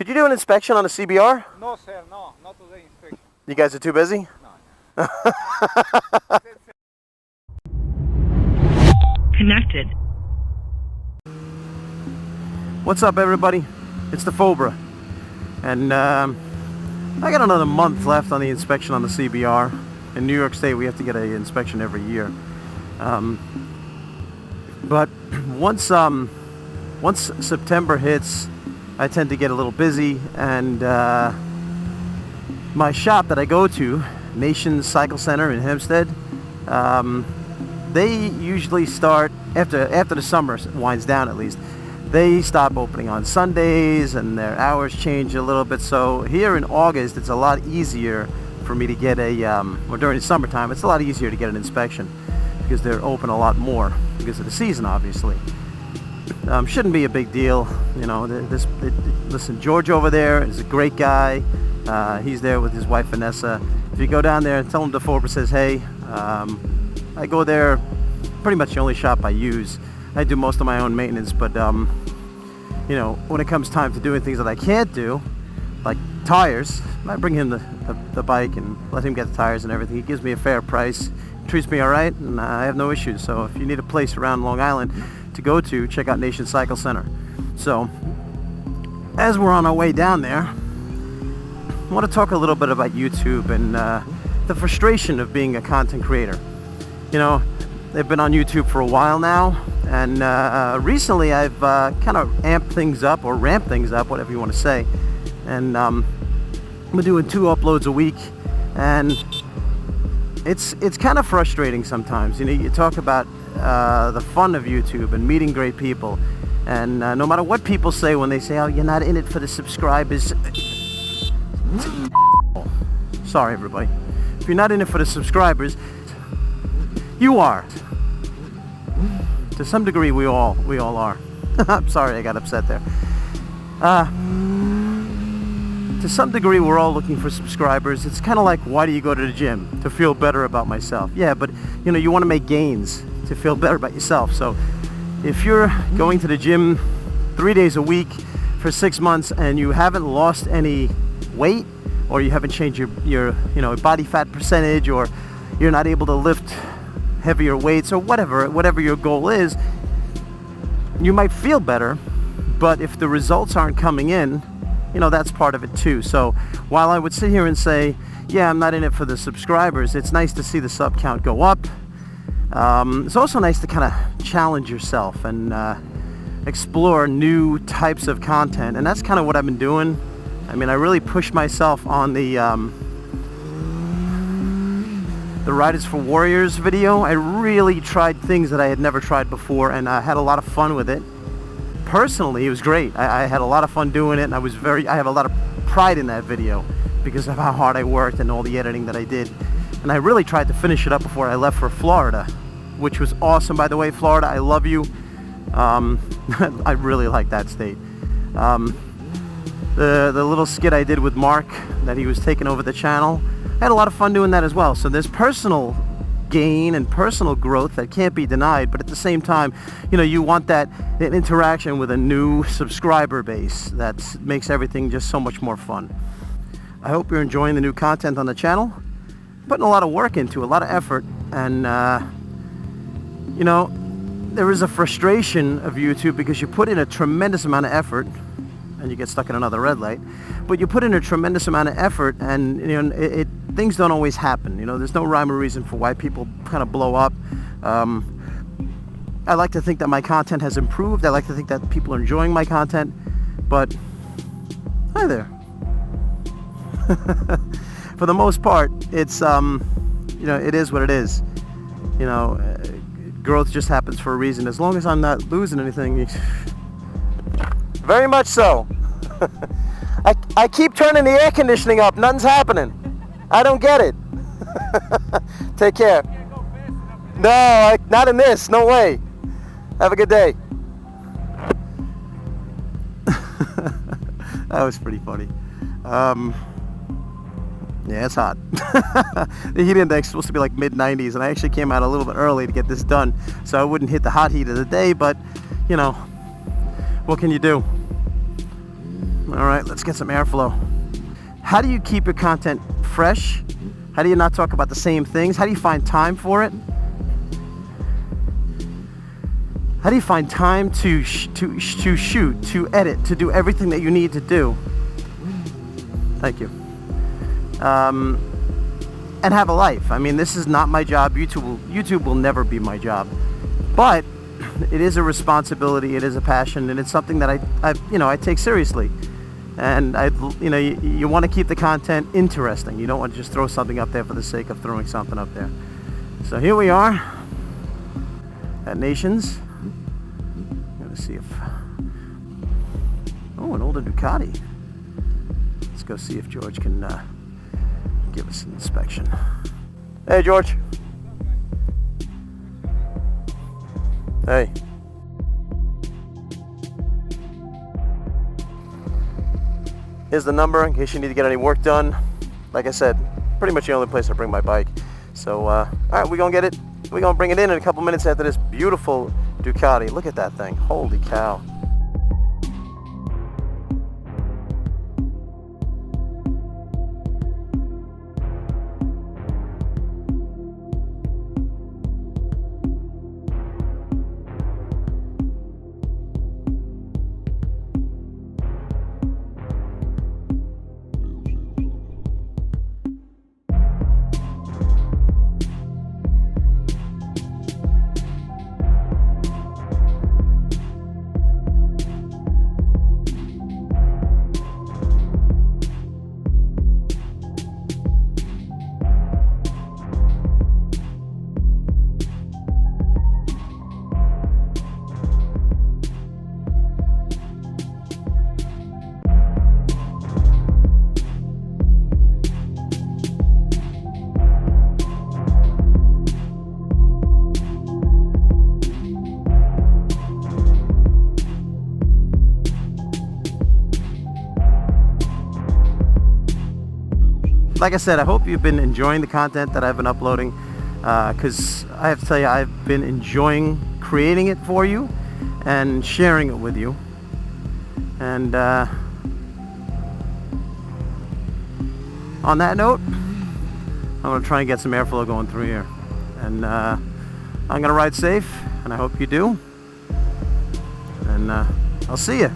Could you do an inspection on a CBR? No, sir, no, not today inspection. You guys are too busy? No. Connected. What's up, everybody? It's dafobra. And I got another month left on the inspection on the CBR. In New York State, we have to get an inspection every year. But once September hits, I tend to get a little busy, and my shop that I go to, Nation Cycle Center in Hempstead, they usually start after the summer winds down. At least they stop opening on Sundays, and their hours change a little bit. So here in August, it's a lot easier for me to get a, or during the summertime, it's a lot easier to get an inspection because they're open a lot more because of the season, obviously. Shouldn't be a big deal, you know. Listen, George over there is a great guy. He's there with his wife Vanessa. If you go down there and tell him dafobra says hey, I go there, pretty much the only shop I use. I do most of my own maintenance, but you know, when it comes time to doing things that I can't do, like tires, I bring him the bike and let him get the tires and everything. He gives me a fair price, treats me all right, and I have no issues. So if you need a place around Long Island to go to, check out Nation Cycle Center. So as we're on our way down there, I want to talk a little bit about YouTube and the frustration of being a content creator. You know, they've been on YouTube for a while now, and recently I've kind of amped things up, or ramped things up, whatever you want to say. And I'm doing 2 uploads a week, and it's kind of frustrating sometimes. You know, you talk about the fun of YouTube and meeting great people, and no matter what people say when they say, oh, you're not in it for the subscribers. Sorry, everybody. If you're not in it for the subscribers, you are. To some degree, we all are. I'm sorry, I got upset there. To some degree, we're all looking for subscribers. It's kind of like, why do you go to the gym? To feel better about myself. Yeah, but you know, you want to make gains to feel better about yourself. So if you're going to the gym 3 days a week for 6 months and you haven't lost any weight, or you haven't changed your you know, body fat percentage, or you're not able to lift heavier weights, or whatever your goal is, you might feel better, but if the results aren't coming in, you know, that's part of it too. So while I would sit here and say, yeah, I'm not in it for the subscribers, it's nice to see the sub count go up. It's also nice to kind of challenge yourself and explore new types of content, and that's kind of what I've been doing. I mean, I really pushed myself on the Riders for Warriors video. I really tried things that I had never tried before, and I had a lot of fun with it. Personally, it was great. I had a lot of fun doing it, and I have a lot of pride in that video because of how hard I worked and all the editing that I did. And I really tried to finish it up before I left for Florida, which was awesome, by the way. Florida, I love you. I really like that state. The little skit I did with Mark, that he was taking over the channel, I had a lot of fun doing that as well. So there's personal gain and personal growth that can't be denied, but at the same time, you know, you want that interaction with a new subscriber base that makes everything just so much more fun. I hope you're enjoying the new content on the channel. Putting a lot of work into, a lot of effort, and you know, there is a frustration of YouTube because you put in a tremendous amount of effort and you get stuck in another red light, but you put in a tremendous amount of effort, and you know, things don't always happen. You know, there's no rhyme or reason for why people kind of blow up. I like to think that my content has improved. I like to think that people are enjoying my content, but hi there. For the most part, it's you know, it is what it is. You know, growth just happens for a reason. As long as I'm not losing anything. Very much so. I keep turning the air conditioning up. Nothing's happening. I don't get it. Take care. No, not in this. No way. Have a good day. That was pretty funny. Yeah, it's hot. The heat index is supposed to be like mid-90s, and I actually came out a little bit early to get this done so I wouldn't hit the hot heat of the day, but you know, what can you do? All right, let's get some airflow. How do you keep your content fresh? How do you not talk about the same things? How do you find time for it? How do you find time to shoot, to edit, to do everything that you need to do? Thank you. And have a life. I mean, this is not my job. YouTube will never be my job. But it is a responsibility, it is a passion, and it's something that I take seriously. And you want to keep the content interesting. You don't want to just throw something up there for the sake of throwing something up there. So here we are at Nations. Let's see if... Oh, an older Ducati. Let's go see if George can give us an inspection. Hey, George. Hey. Here's the number in case you need to get any work done. Like I said, pretty much the only place I bring my bike. So, all right, we're gonna get it. We're gonna bring it in a couple minutes after this beautiful Ducati. Look at that thing. Holy cow. Like I said, I hope you've been enjoying the content that I've been uploading, because I have to tell you, I've been enjoying creating it for you and sharing it with you. And on that note, I'm going to try and get some airflow going through here. And I'm going to ride safe, and I hope you do. And I'll see you.